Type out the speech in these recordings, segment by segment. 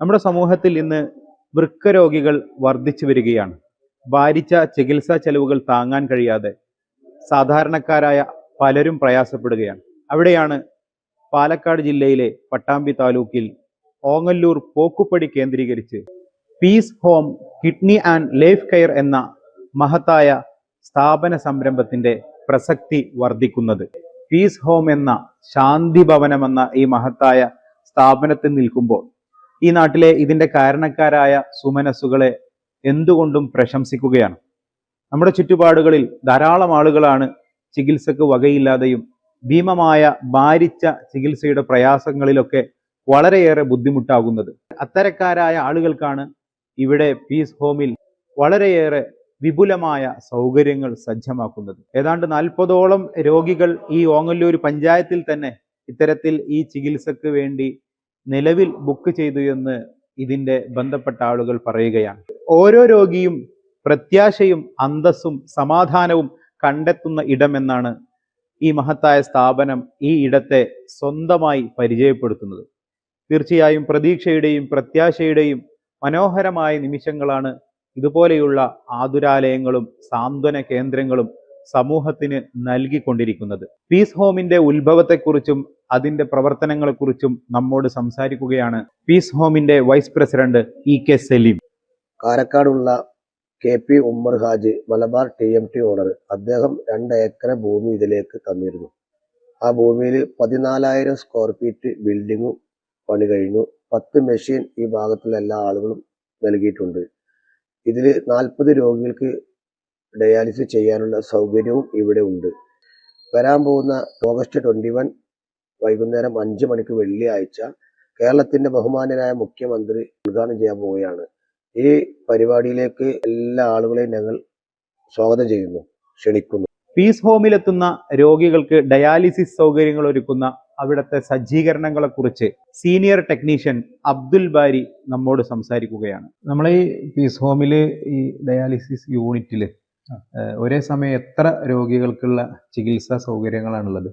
നമ്മുടെ സമൂഹത്തിൽ ഇന്ന് വൃക്കരോഗികൾ വർദ്ധിച്ചു വരികയാണ്. ഭാരിച്ച ചികിത്സാ ചെലവുകൾ താങ്ങാൻ കഴിയാതെ സാധാരണക്കാരായ പലരും പ്രയാസപ്പെടുകയാണ്. അവിടെയാണ് പാലക്കാട് ജില്ലയിലെ പട്ടാമ്പി താലൂക്കിൽ ഓങ്ങല്ലൂർ പോക്കുപ്പടി കേന്ദ്രീകരിച്ച് piece home kidney and life care എന്ന മഹത്തായ സ്ഥാപന സംരംഭത്തിന്റെ പ്രസക്തി വർദ്ധിക്കുന്നത്. പീസ് ഹോം എന്ന ശാന്തി ഭവനം എന്ന ഈ മഹത്തായ സ്ഥാപനത്തിൽ നിൽക്കുമ്പോൾ ഈ നാട്ടിലെ ഇതിന്റെ കാരണക്കാരായ സുമനസ്സുകളെ എന്തുകൊണ്ടും പ്രശംസിക്കുകയാണ്. നമ്മുടെ ചുറ്റുപാടുകളിൽ ധാരാളം ആളുകളാണ് ചികിത്സക്ക് വകയില്ലാതെയും ഭീമമായ ഭാരിച്ച ചികിത്സയുടെ പ്രയാസങ്ങളിലൊക്കെ വളരെയേറെ ബുദ്ധിമുട്ടാകുന്നത്. അത്തരക്കാരായ ആളുകൾക്കാണ് ഇവിടെ പീസ് ഹോമിൽ വളരെയേറെ വിപുലമായ സൗകര്യങ്ങൾ സജ്ജമാക്കുന്നത്. ഏതാണ്ട് 40ഓളം രോഗികൾ ഈ ഓങ്ങല്ലൂർ പഞ്ചായത്തിൽ തന്നെ ഇത്തരത്തിൽ ഈ ചികിത്സക്ക് വേണ്ടി നിലവിൽ ബുക്ക് ചെയ്തു എന്ന് ഇതിന്റെ ബന്ധപ്പെട്ട ആളുകൾ പറയുകയാണ്. ഓരോ രോഗിയും പ്രത്യാശയും അന്തസ്സും സമാധാനവും കണ്ടെത്തുന്ന ഇടമെന്നാണ് ഈ മഹത്തായ സ്ഥാപനം ഈ ഇടത്തെ സ്വന്തമായി പരിചയപ്പെടുത്തുന്നത്. തീർച്ചയായും പ്രതീക്ഷയുടെയും പ്രത്യാശയുടെയും മനോഹരമായ നിമിഷങ്ങളാണ് ഇതുപോലെയുള്ള ആതുരാലയങ്ങളും സാന്ത്വന കേന്ദ്രങ്ങളും സമൂഹത്തിന് നൽകിക്കൊണ്ടിരിക്കുന്നത്. പീസ് ഹോമിന്റെ ഉത്ഭവത്തെക്കുറിച്ചും അതിന്റെ പ്രവർത്തനങ്ങളെക്കുറിച്ചും നമ്മോട് സംസാരിക്കുകയാണ് പീസ് ഹോമിന്റെ വൈസ് പ്രസിഡന്റ് EK സലീം. കാരക്കാടുള്ള KP Ummer Haji Malabar TMT owner. അദ്ദേഹം 2 ഏക്കർ ഭൂമി ഇതിലേക്ക് തന്നിരുന്നു. ആ ഭൂമിയിൽ 14,000 സ്ക്വയർ ഫീറ്റ് ബിൽഡിങ്ങും പണി കഴിഞ്ഞു. 10 മെഷീൻ ഈ ഭാഗത്തുള്ള എല്ലാ ആളുകളും നൽകിയിട്ടുണ്ട്. ഇതിൽ 40 രോഗികൾക്ക് ഡയാലിസിസ് ചെയ്യാനുള്ള സൗകര്യവും ഇവിടെ ഉണ്ട്. വരാൻ പോകുന്ന ഓഗസ്റ്റ് 21 വൈകുന്നേരം 5 മണിക്ക് വെള്ളിയാഴ്ച കേരളത്തിന്റെ ബഹുമാന്യനായ മുഖ്യമന്ത്രി ഉദ്ഘാടനം ചെയ്യാൻ പോവുകയാണ്. ഈ പരിപാടിയിലേക്ക് എല്ലാ ആളുകളെയും ഞങ്ങൾ സ്വാഗതം ചെയ്യുന്നു, ക്ഷണിക്കുന്നു. പീസ് ഹോമിലെത്തുന്ന രോഗികൾക്ക് ഡയാലിസിസ് സൗകര്യങ്ങൾ ഒരുക്കുന്ന അവിടുത്തെ സജ്ജീകരണങ്ങളെ കുറിച്ച് സീനിയർ ടെക്നീഷ്യൻ അബ്ദുൽ ബാരി നമ്മോട് സംസാരിക്കുകയാണ്. നമ്മളെ ഈ പീസ് ഹോമില് ഈ ഡയാലിസിസ് യൂണിറ്റില് ഒരേ സമയം എത്ര രോഗികൾക്കുള്ള ചികിത്സാ സൗകര്യങ്ങളാണുള്ളത്?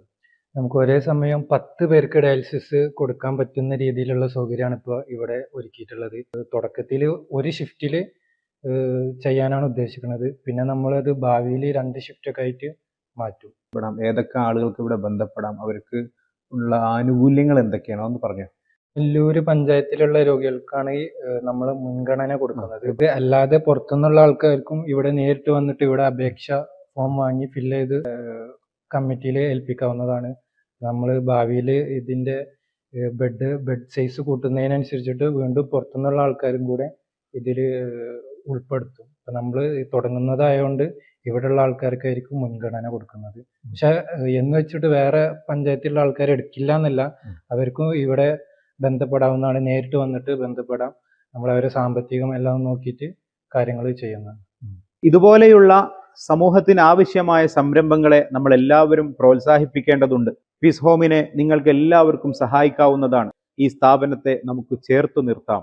നമുക്ക് ഒരേ സമയം 10 പേർക്ക് ഡയാലിസിസ് കൊടുക്കാൻ പറ്റുന്ന രീതിയിലുള്ള സൗകര്യമാണ് ഇപ്പോൾ ഇവിടെ ഒരുക്കിയിട്ടുള്ളത്. തുടക്കത്തിൽ ഒരു ഷിഫ്റ്റിൽ ചെയ്യാനാണ് ഉദ്ദേശിക്കുന്നത്. പിന്നെ നമ്മളത് ഭാവിയിൽ 2 ഷിഫ്റ്റൊക്കെ ആയിട്ട് മാറ്റും. ഏതൊക്കെ ആളുകൾക്ക് ഇവിടെ ബന്ധപ്പെടാം, അവർക്ക് ഉള്ള ആനുകൂല്യങ്ങൾ എന്തൊക്കെയാണോ എന്ന് പറഞ്ഞു. വെല്ലൂര് പഞ്ചായത്തിലുള്ള രോഗികൾക്കാണ് നമ്മൾ മുൻഗണന കൊടുക്കുന്നത്. ഇത് അല്ലാതെ പുറത്തുനിന്നുള്ള ആൾക്കാർക്കും ഇവിടെ നേരിട്ട് വന്നിട്ട് ഇവിടെ അപേക്ഷ ഫോം വാങ്ങി ഫില്ല് ചെയ്ത് കമ്മിറ്റിയിൽ ഏൽപ്പിക്കാവുന്നതാണ്. നമ്മൾ ഭാവിയിൽ ഇതിൻ്റെ ബെഡ് സൈസ് കൂട്ടുന്നതിനനുസരിച്ചിട്ട് വീണ്ടും പുറത്തുനിന്നുള്ള ആൾക്കാരും കൂടെ ഇതിൽ ഉൾപ്പെടുത്തും. അപ്പം നമ്മൾ തുടങ്ങുന്നതായതുകൊണ്ട് ഇവിടെയുള്ള ആൾക്കാർക്കായിരിക്കും മുൻഗണന കൊടുക്കുന്നത്. പക്ഷെ എന്ന് വെച്ചിട്ട് വേറെ പഞ്ചായത്തിലുള്ള ആൾക്കാർ എടുക്കില്ല എന്നല്ല, അവർക്കും ഇവിടെ ബന്ധപ്പെടാവുന്നതാണ്. നേരിട്ട് വന്നിട്ട് ബന്ധപ്പെടാം. നമ്മൾ അവരെ സാമ്പത്തികം എല്ലാം നോക്കിയിട്ട് കാര്യങ്ങൾ ചെയ്യുന്നതാണ്. ഇതുപോലെയുള്ള സമൂഹത്തിന് ആവശ്യമായ സംരംഭങ്ങളെ നമ്മൾ എല്ലാവരും പ്രോത്സാഹിപ്പിക്കേണ്ടതുണ്ട്. പീസ് ഹോമിനെ നിങ്ങൾക്ക് എല്ലാവർക്കും സഹായിക്കാവുന്നതാണ്. ഈ സ്ഥാപനത്തെ നമുക്ക് ചേർത്തു നിർത്താം.